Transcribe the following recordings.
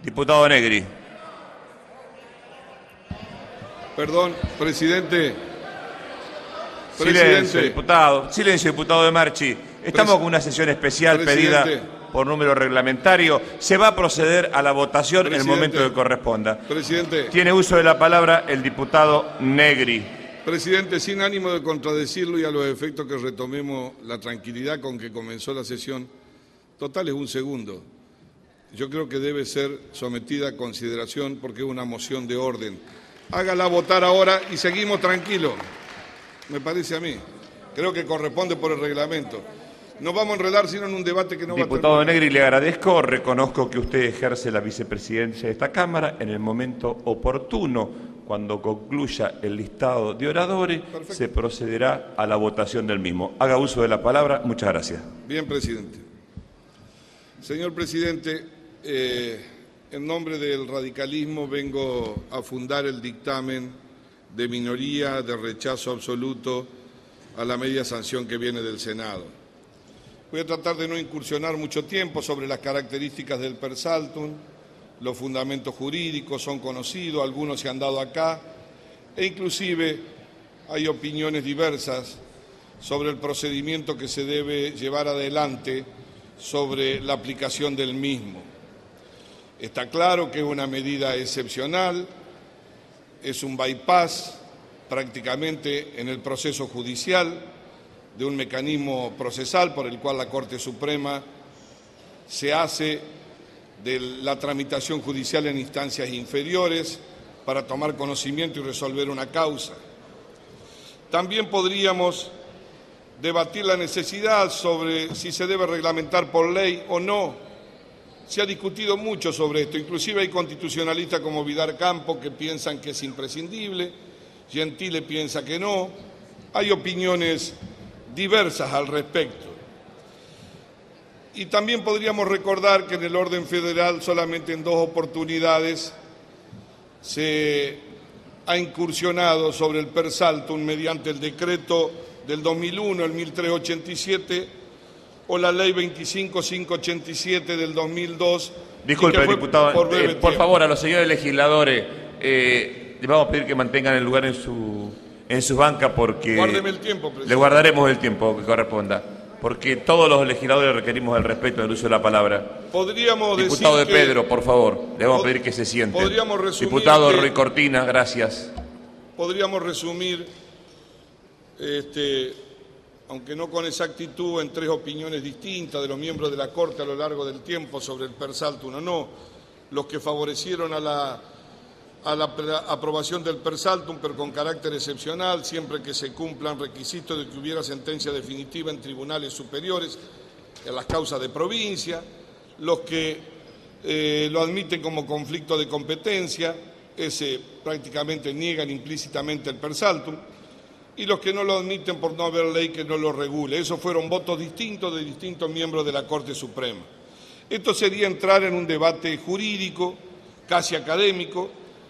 Diputado Negri. Perdón, presidente. Silencio, diputado. Silencio, diputado de Marchi. Estamos con una sesión especial pedida por número reglamentario. Se va a proceder a la votación en el momento que corresponda. Presidente. Tiene uso de la palabra el diputado Negri. Presidente, sin ánimo de contradecirlo y a los efectos que retomemos la tranquilidad con que comenzó la sesión, total es un segundo. Yo creo que debe ser sometida a consideración porque es una moción de orden. Hágala votar ahora y seguimos tranquilos. Me parece a mí. Creo que corresponde por el reglamento. No vamos a enredar sino en un debate que no va a terminar. Diputado Negri, le agradezco. Reconozco que usted ejerce la vicepresidencia de esta Cámara en el momento oportuno. Cuando concluya el listado de oradores, se procederá a la votación del mismo. Haga uso de la palabra. Muchas gracias. Bien, presidente. Señor presidente, en nombre del radicalismo vengo a fundar el dictamen de minoría de rechazo absoluto a la media sanción que viene del Senado. Voy a tratar de no incursionar mucho tiempo sobre las características del per saltum. Los fundamentos jurídicos son conocidos, algunos se han dado acá, e inclusive hay opiniones diversas sobre el procedimiento que se debe llevar adelante sobre la aplicación del mismo. Está claro que es una medida excepcional, es un bypass prácticamente en el proceso judicial de un mecanismo procesal por el cual la Corte Suprema se hace de la tramitación judicial en instancias inferiores para tomar conocimiento y resolver una causa. También podríamos debatir la necesidad sobre si se debe reglamentar por ley o no. Se ha discutido mucho sobre esto, inclusive hay constitucionalistas como Vidal Campo que piensan que es imprescindible, Gentile piensa que no, hay opiniones diversas al respecto. Y también podríamos recordar que en el orden federal solamente en 2 oportunidades se ha incursionado sobre el per saltum mediante el decreto del 2001, el 1387, o la ley 25587 del 2002. Disculpe, diputado, por favor, a los señores legisladores, les vamos a pedir que mantengan el lugar en su banca porque Guárdeme el tiempo, presidente. Le guardaremos el tiempo que corresponda, porque todos los legisladores requerimos el respeto del uso de la palabra. Podríamos diputado decir de Pedro, por favor, le vamos a pedir que se siente. Podríamos resumir diputado Ruy Cortina, gracias. Podríamos resumir, aunque no con exactitud, en 3 opiniones distintas de los miembros de la Corte a lo largo del tiempo sobre el per saltum o no, los que favorecieron a la aprobación del per saltum, pero con carácter excepcional, siempre que se cumplan requisitos de que hubiera sentencia definitiva en tribunales superiores, en las causas de provincia, los que lo admiten como conflicto de competencia, ese prácticamente niegan implícitamente el per saltum, y los que no lo admiten por no haber ley que no lo regule. Esos fueron votos distintos de distintos miembros de la Corte Suprema. Esto sería entrar en un debate jurídico, casi académico,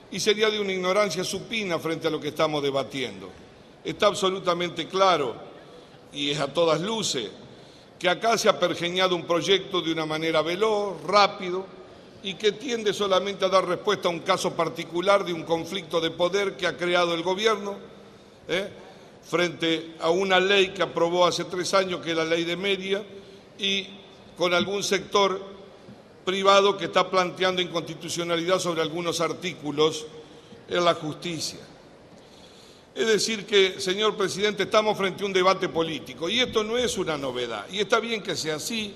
y sería de una ignorancia supina frente a lo que estamos debatiendo. Está absolutamente claro, y es a todas luces, que acá se ha pergeñado un proyecto de una manera veloz, rápido, y que tiende solamente a dar respuesta a un caso particular de un conflicto de poder que ha creado el gobierno, frente a una ley que aprobó hace 3 años, que es la ley de media, y con algún sector privado que está planteando inconstitucionalidad sobre algunos artículos en la justicia. Es decir que, señor presidente, estamos frente a un debate político y esto no es una novedad. Y está bien que sea así,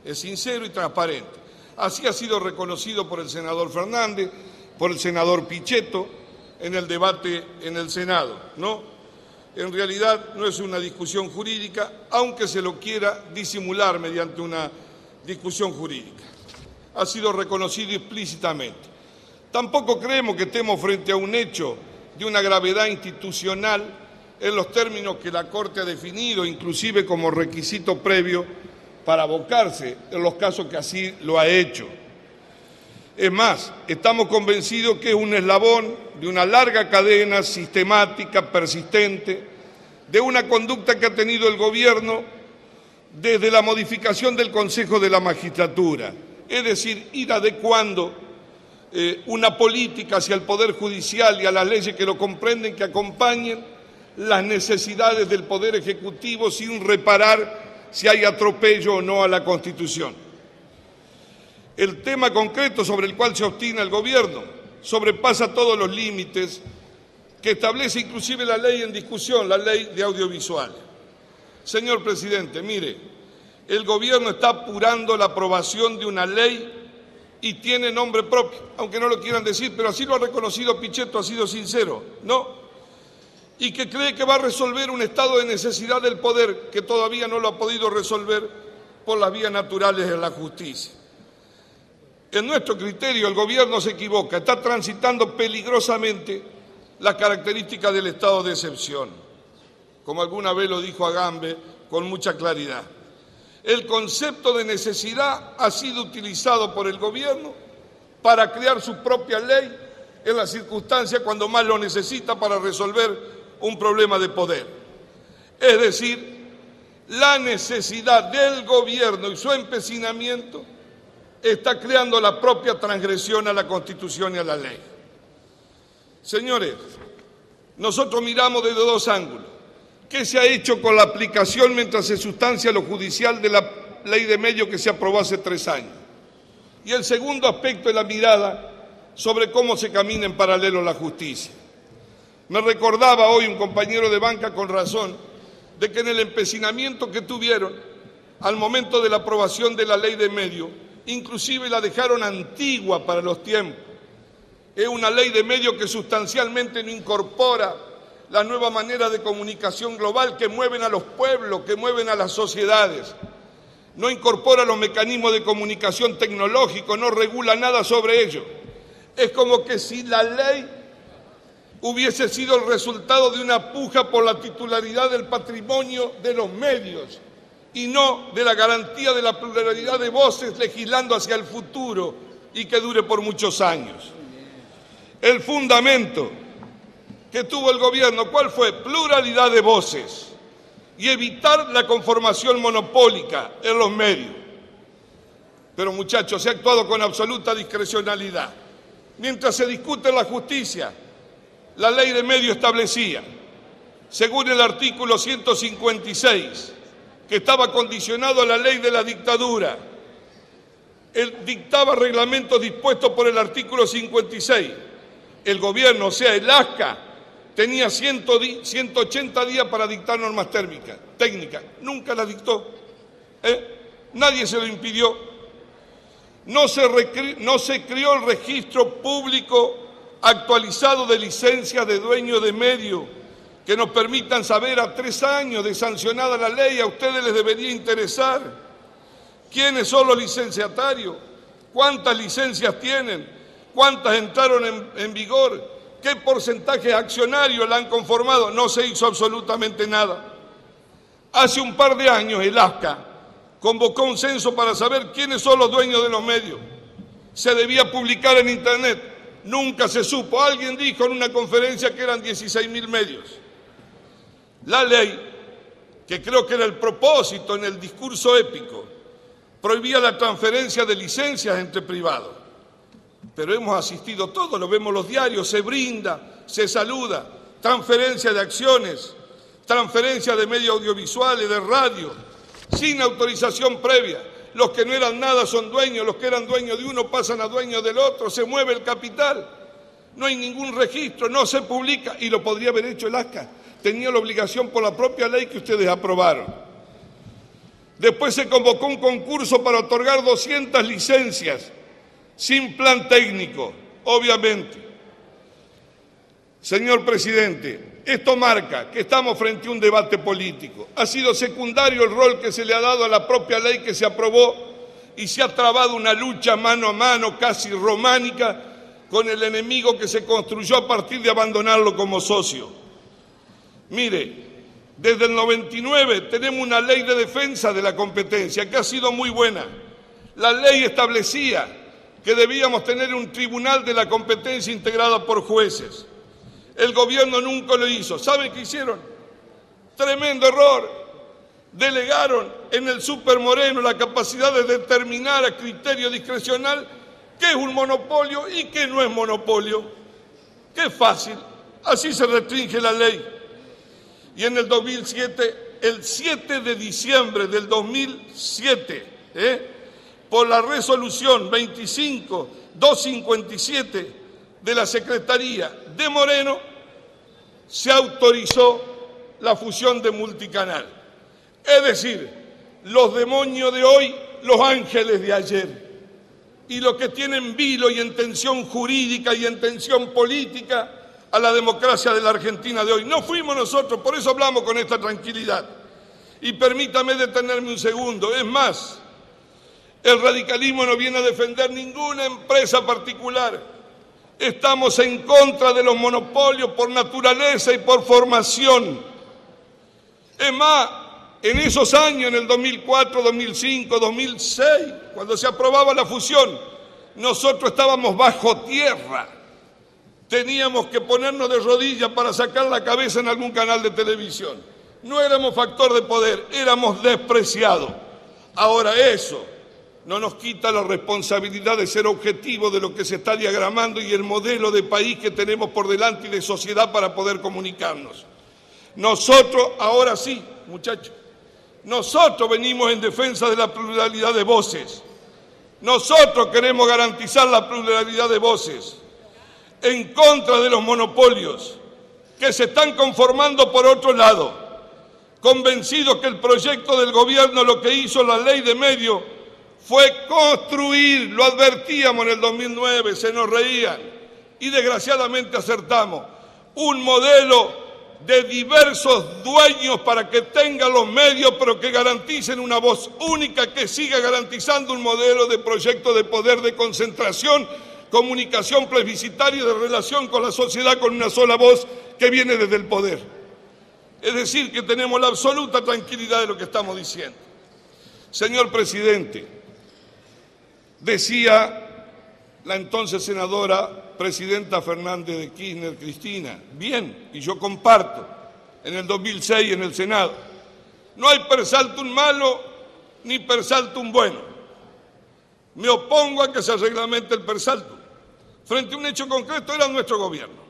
es sincero y transparente. Así ha sido reconocido por el senador Fernández, por el senador Pichetto en el debate en el Senado, ¿no? En realidad no es una discusión jurídica, aunque se lo quiera disimular mediante una discusión jurídica. Ha sido reconocido explícitamente. Tampoco creemos que estemos frente a un hecho de una gravedad institucional en los términos que la Corte ha definido, inclusive como requisito previo para abocarse en los casos que así lo ha hecho. Es más, estamos convencidos que es un eslabón de una larga cadena sistemática, persistente, de una conducta que ha tenido el gobierno desde la modificación del Consejo de la Magistratura, es decir, ir adecuando una política hacia el Poder Judicial y a las leyes que lo comprenden, que acompañen las necesidades del Poder Ejecutivo sin reparar si hay atropello o no a la Constitución. El tema concreto sobre el cual se obstina el Gobierno sobrepasa todos los límites que establece inclusive la ley en discusión, la ley de audiovisuales. Señor Presidente, mire, el Gobierno está apurando la aprobación de una ley y tiene nombre propio, aunque no lo quieran decir, pero así lo ha reconocido Pichetto, ha sido sincero, ¿no? Y que cree que va a resolver un estado de necesidad del poder que todavía no lo ha podido resolver por las vías naturales de la justicia. En nuestro criterio, el Gobierno se equivoca, está transitando peligrosamente las características del estado de excepción, como alguna vez lo dijo Agamben con mucha claridad. El concepto de necesidad ha sido utilizado por el Gobierno para crear su propia ley en las circunstancias cuando más lo necesita para resolver un problema de poder. Es decir, la necesidad del Gobierno y su empecinamiento está creando la propia transgresión a la Constitución y a la ley. Señores, nosotros miramos desde dos ángulos. ¿Qué se ha hecho con la aplicación mientras se sustancia lo judicial de la ley de medios que se aprobó hace 3 años? Y el segundo aspecto es la mirada sobre cómo se camina en paralelo la justicia. Me recordaba hoy un compañero de banca con razón de que en el empecinamiento que tuvieron al momento de la aprobación de la ley de medios, inclusive la dejaron antigua para los tiempos. Es una ley de medios que sustancialmente no incorpora la nueva manera de comunicación global que mueven a los pueblos, que mueven a las sociedades. No incorpora los mecanismos de comunicación tecnológico, no regula nada sobre ello. Es como que si la ley hubiese sido el resultado de una puja por la titularidad del patrimonio de los medios y no de la garantía de la pluralidad de voces legislando hacia el futuro y que dure por muchos años. El fundamento que tuvo el Gobierno, ¿cuál fue? Pluralidad de voces y evitar la conformación monopólica en los medios. Pero muchachos, se ha actuado con absoluta discrecionalidad. Mientras se discute en la justicia, la ley de medios establecía, según el artículo 156, que estaba condicionado a la ley de la dictadura, él dictaba reglamentos dispuestos por el artículo 56. El Gobierno, o sea, el ASCA, tenía 180 días para dictar normas técnicas. Nunca las dictó. Nadie se lo impidió. No se creó el registro público actualizado de licencias de dueños de medios que nos permitan saber a 3 años de sancionada la ley. A ustedes les debería interesar quiénes son los licenciatarios, cuántas licencias tienen, cuántas entraron en vigor, qué porcentaje accionarios la han conformado. No se hizo absolutamente nada. Hace un par de años el ASCA convocó un censo para saber quiénes son los dueños de los medios. Se debía publicar en Internet. Nunca se supo. Alguien dijo en una conferencia que eran 16.000 medios. La ley, que creo que era el propósito en el discurso épico, prohibía la transferencia de licencias entre privados. Pero hemos asistido todos, lo vemos en los diarios, se brinda, se saluda, transferencia de acciones, transferencia de medios audiovisuales, de radio, sin autorización previa. Los que no eran nada son dueños, los que eran dueños de uno pasan a dueños del otro, se mueve el capital. No hay ningún registro, no se publica, y lo podría haber hecho el ASCA. Tenía la obligación por la propia ley que ustedes aprobaron. Después se convocó un concurso para otorgar 200 licencias, sin plan técnico, obviamente. Señor Presidente, esto marca que estamos frente a un debate político. Ha sido secundario el rol que se le ha dado a la propia ley que se aprobó y se ha trabado una lucha mano a mano, casi románica, con el enemigo que se construyó a partir de abandonarlo como socio. Mire, desde el 99 tenemos una ley de defensa de la competencia que ha sido muy buena. La ley establecía que debíamos tener un tribunal de la competencia integrada por jueces. El Gobierno nunca lo hizo. ¿Saben qué hicieron? Tremendo error. Delegaron en el Super Moreno la capacidad de determinar a criterio discrecional qué es un monopolio y qué no es monopolio. Qué fácil, así se restringe la ley. Y en el 2007, el 7 de diciembre del 2007, por la resolución 25257 de la Secretaría de Moreno, se autorizó la fusión de Multicanal. Es decir, los demonios de hoy, los ángeles de ayer. Y los que tienen vilo y intención jurídica y intención política a la democracia de la Argentina de hoy. No fuimos nosotros, por eso hablamos con esta tranquilidad. Y permítame detenerme un segundo. Es más, el radicalismo no viene a defender ninguna empresa particular. Estamos en contra de los monopolios por naturaleza y por formación. Es más, en esos años, en el 2004, 2005, 2006, cuando se aprobaba la fusión, nosotros estábamos bajo tierra. Teníamos que ponernos de rodillas para sacar la cabeza en algún canal de televisión. No éramos factor de poder, éramos despreciados. Ahora eso no nos quita la responsabilidad de ser objetivos de lo que se está diagramando y el modelo de país que tenemos por delante y de sociedad para poder comunicarnos. Nosotros, ahora sí, muchachos, nosotros venimos en defensa de la pluralidad de voces. Nosotros queremos garantizar la pluralidad de voces en contra de los monopolios que se están conformando por otro lado, convencidos que el proyecto del gobierno, lo que hizo la ley de medios, fue construir, lo advertíamos en el 2009, se nos reían, y desgraciadamente acertamos, un modelo de diversos dueños para que tengan los medios, pero que garanticen una voz única, que siga garantizando un modelo de proyecto de poder, de concentración, comunicación plebiscitaria y de relación con la sociedad con una sola voz que viene desde el poder. Es decir, que tenemos la absoluta tranquilidad de lo que estamos diciendo. Señor presidente, decía la entonces senadora presidenta Fernández de Kirchner, Cristina, bien, y yo comparto, en el 2006 en el Senado, no hay per saltum malo ni per saltum bueno. Me opongo a que se reglamente el per saltum. Frente a un hecho concreto era nuestro gobierno.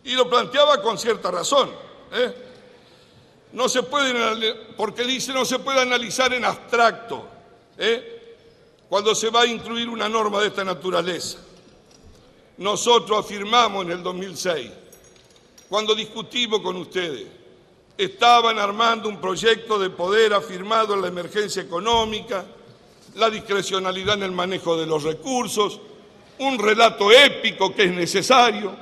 Y lo planteaba con cierta razón. No se puede, porque dice no se puede analizar en abstracto, cuando se va a incluir una norma de esta naturaleza. Nosotros afirmamos en el 2006, cuando discutimos con ustedes, estaban armando un proyecto de poder afirmado en la emergencia económica, la discrecionalidad en el manejo de los recursos, un relato épico que es necesario,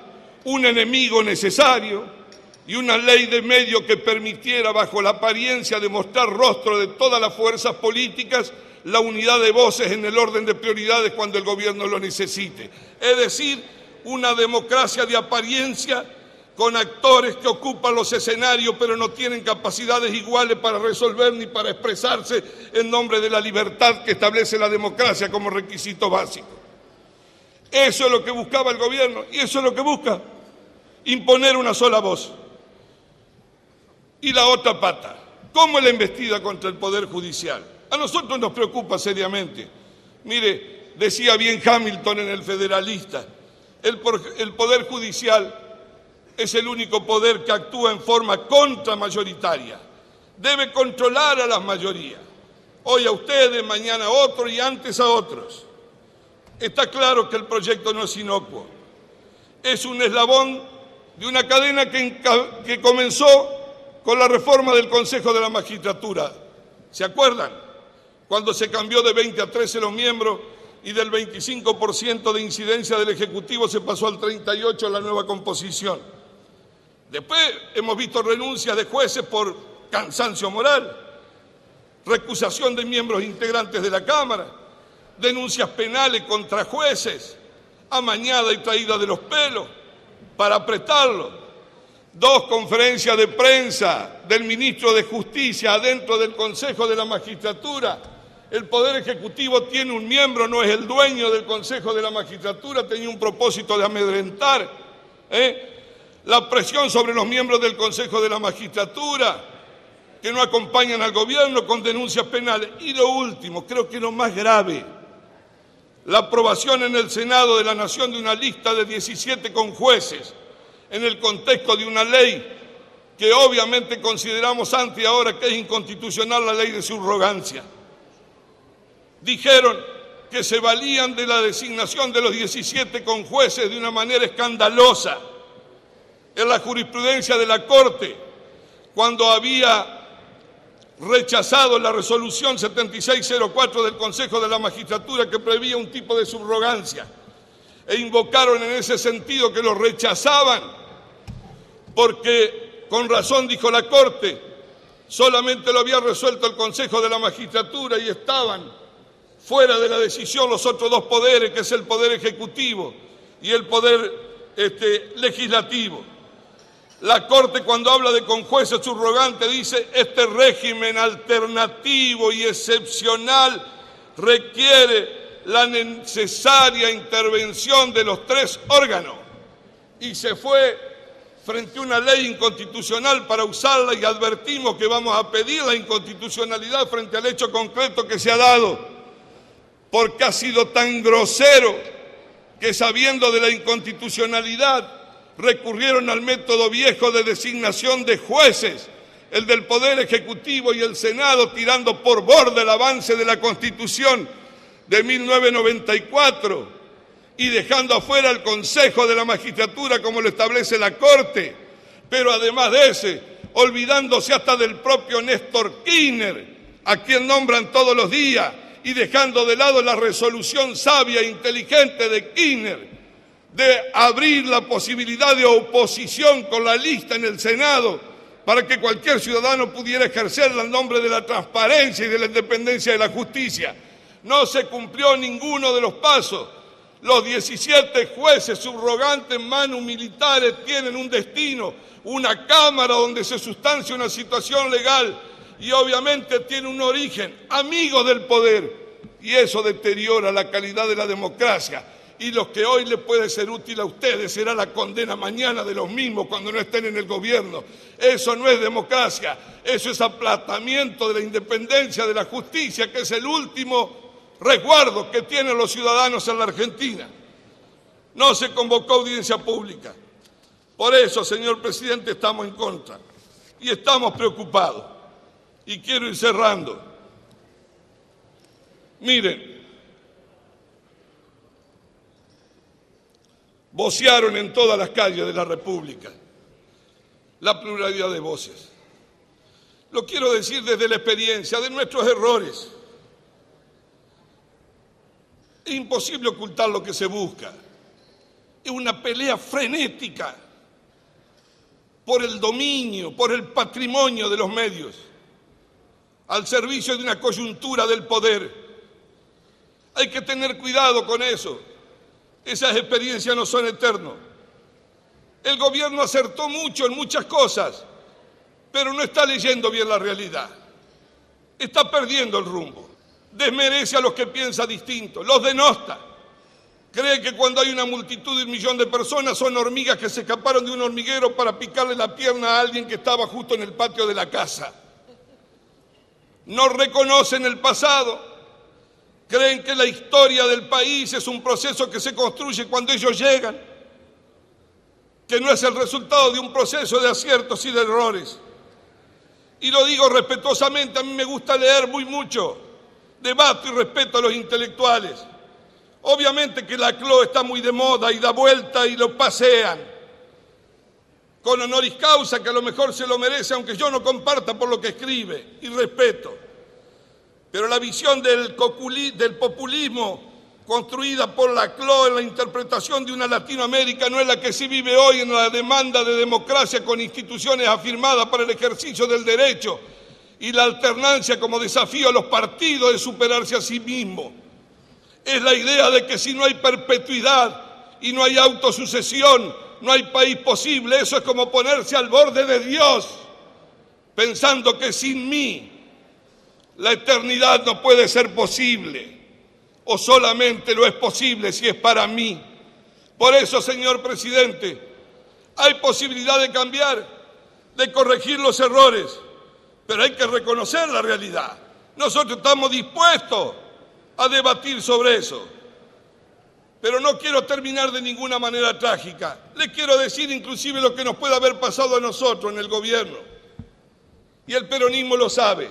un enemigo necesario y una ley de medios que permitiera, bajo la apariencia de mostrar rostro de todas las fuerzas políticas, la unidad de voces en el orden de prioridades cuando el gobierno lo necesite. Es decir, una democracia de apariencia con actores que ocupan los escenarios pero no tienen capacidades iguales para resolver ni para expresarse en nombre de la libertad que establece la democracia como requisito básico. Eso es lo que buscaba el gobierno y eso es lo que busca, imponer una sola voz. Y la otra pata, ¿cómo es la embestida contra el Poder Judicial? A nosotros nos preocupa seriamente. Mire, decía bien Hamilton en El Federalista, el Poder Judicial es el único poder que actúa en forma contramayoritaria. Debe controlar a las mayorías. Hoy a ustedes, mañana a otros y antes a otros. Está claro que el proyecto no es inocuo. Es un eslabón de una cadena que comenzó con la reforma del Consejo de la Magistratura. ¿Se acuerdan? Cuando se cambió de 20 a 13 los miembros y del 25% de incidencia del Ejecutivo se pasó al 38% en la nueva composición. Después hemos visto renuncias de jueces por cansancio moral, recusación de miembros integrantes de la Cámara, denuncias penales contra jueces, amañada y traída de los pelos para apretarlos. 2 conferencias de prensa del ministro de Justicia adentro del Consejo de la Magistratura. El Poder Ejecutivo tiene un miembro, no es el dueño del Consejo de la Magistratura, tenía un propósito de amedrentar. La presión sobre los miembros del Consejo de la Magistratura, que no acompañan al gobierno con denuncias penales. Y lo último, creo que lo más grave, la aprobación en el Senado de la Nación de una lista de 17 conjueces en el contexto de una ley que obviamente consideramos antes y ahora que es inconstitucional, la ley de subrogancia. Dijeron que se valían de la designación de los 17 conjueces de una manera escandalosa. En la jurisprudencia de la Corte, cuando había rechazado la resolución 7604 del Consejo de la Magistratura que preveía un tipo de subrogancia, e invocaron en ese sentido que lo rechazaban porque, con razón dijo la Corte, solamente lo había resuelto el Consejo de la Magistratura y estaban fuera de la decisión los otros dos poderes, que es el Poder Ejecutivo y el Poder Legislativo. La Corte, cuando habla de conjueces subrogantes, dice: este régimen alternativo y excepcional requiere la necesaria intervención de los tres órganos. Y se fue frente a una ley inconstitucional para usarla, y advertimos que vamos a pedir la inconstitucionalidad frente al hecho concreto que se ha dado, porque ha sido tan grosero que, sabiendo de la inconstitucionalidad, recurrieron al método viejo de designación de jueces, el del Poder Ejecutivo y el Senado, tirando por borde el avance de la Constitución de 1994 y dejando afuera el Consejo de la Magistratura como lo establece la Corte, pero además de ese, olvidándose hasta del propio Néstor Kirchner, a quien nombran todos los días, y dejando de lado la resolución sabia e inteligente de Kirchner de abrir la posibilidad de oposición con la lista en el Senado para que cualquier ciudadano pudiera ejercerla en nombre de la transparencia y de la independencia de la justicia. No se cumplió ninguno de los pasos. Los 17 jueces subrogantes manu militares tienen un destino, una Cámara donde se sustancia una situación legal y obviamente tiene un origen, amigos del poder, y eso deteriora la calidad de la democracia. Y lo que hoy le puede ser útil a ustedes será la condena mañana de los mismos cuando no estén en el gobierno. Eso no es democracia, eso es aplatamiento de la independencia de la justicia, que es el último resguardo que tienen los ciudadanos en la Argentina. No se convocó audiencia pública. Por eso, señor presidente, estamos en contra y estamos preocupados. Y quiero ir cerrando. Miren, vocearon en todas las calles de la República la pluralidad de voces. Lo quiero decir desde la experiencia de nuestros errores. Es imposible ocultar lo que se busca. Es una pelea frenética por el dominio, por el patrimonio de los medios, al servicio de una coyuntura del poder. Hay que tener cuidado con eso. Esas experiencias no son eternas. El gobierno acertó mucho en muchas cosas, pero no está leyendo bien la realidad. Está perdiendo el rumbo. Desmerece a los que piensan distinto, los denosta. Cree que cuando hay una multitud de 1 millón de personas son hormigas que se escaparon de un hormiguero para picarle la pierna a alguien que estaba justo en el patio de la casa. No reconocen el pasado. Creen que la historia del país es un proceso que se construye cuando ellos llegan, que no es el resultado de un proceso de aciertos y de errores. Y lo digo respetuosamente, a mí me gusta leer mucho, debato y respeto a los intelectuales. Obviamente que la CLO está muy de moda y da vuelta y lo pasean, con honoris causa, que a lo mejor se lo merece, aunque yo no comparta por lo que escribe, y respeto. Pero la visión del populismo construida por la CLO en la interpretación de una Latinoamérica no es la que se vive hoy en la demanda de democracia con instituciones afirmadas para el ejercicio del derecho y la alternancia como desafío a los partidos de superarse a sí mismos. Es la idea de que si no hay perpetuidad y no hay autosucesión, no hay país posible. Eso es como ponerse al borde de Dios, pensando que sin mí la eternidad no puede ser posible, o solamente lo es posible si es para mí. Por eso, señor presidente, hay posibilidad de cambiar, de corregir los errores, pero hay que reconocer la realidad. Nosotros estamos dispuestos a debatir sobre eso, Pero no quiero terminar de ninguna manera trágica. Le quiero decir inclusive lo que nos puede haber pasado a nosotros en el gobierno. Y el peronismo lo sabe.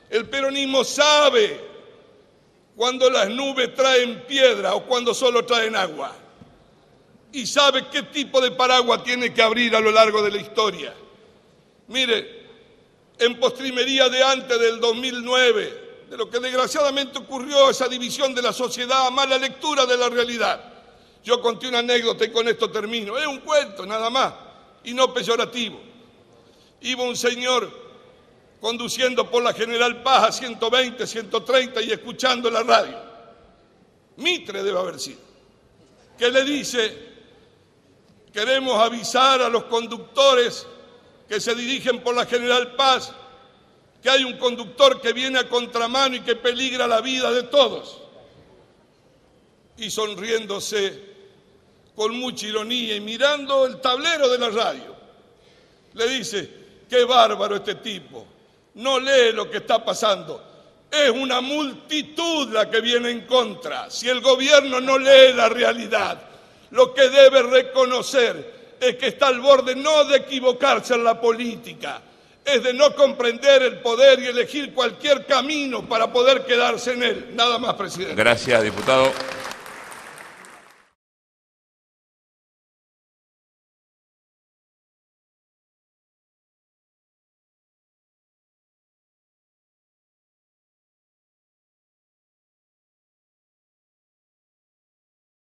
El peronismo sabe cuando las nubes traen piedra o cuando solo traen agua. Y sabe qué tipo de paraguas tiene que abrir a lo largo de la historia. Mire, en postrimería de antes del 2009, de lo que desgraciadamente ocurrió, esa división de la sociedad, mala lectura de la realidad. Yo conté una anécdota y con esto termino. Es un cuento nada más y no peyorativo. Iba un señor conduciendo por la General Paz a 120, 130 y escuchando la radio. Mitre debe haber sido. Que le dice: queremos avisar a los conductores que se dirigen por la General Paz que hay un conductor que viene a contramano y que peligra la vida de todos. Y sonriéndose con mucha ironía y mirando el tablero de la radio, le dice: qué bárbaro este tipo, no lee lo que está pasando. Es una multitud la que viene en contra. Si el gobierno no lee la realidad, lo que debe reconocer es que está al borde no de equivocarse en la política, es de no comprender el poder y elegir cualquier camino para poder quedarse en él. Nada más, presidente. Gracias, diputado.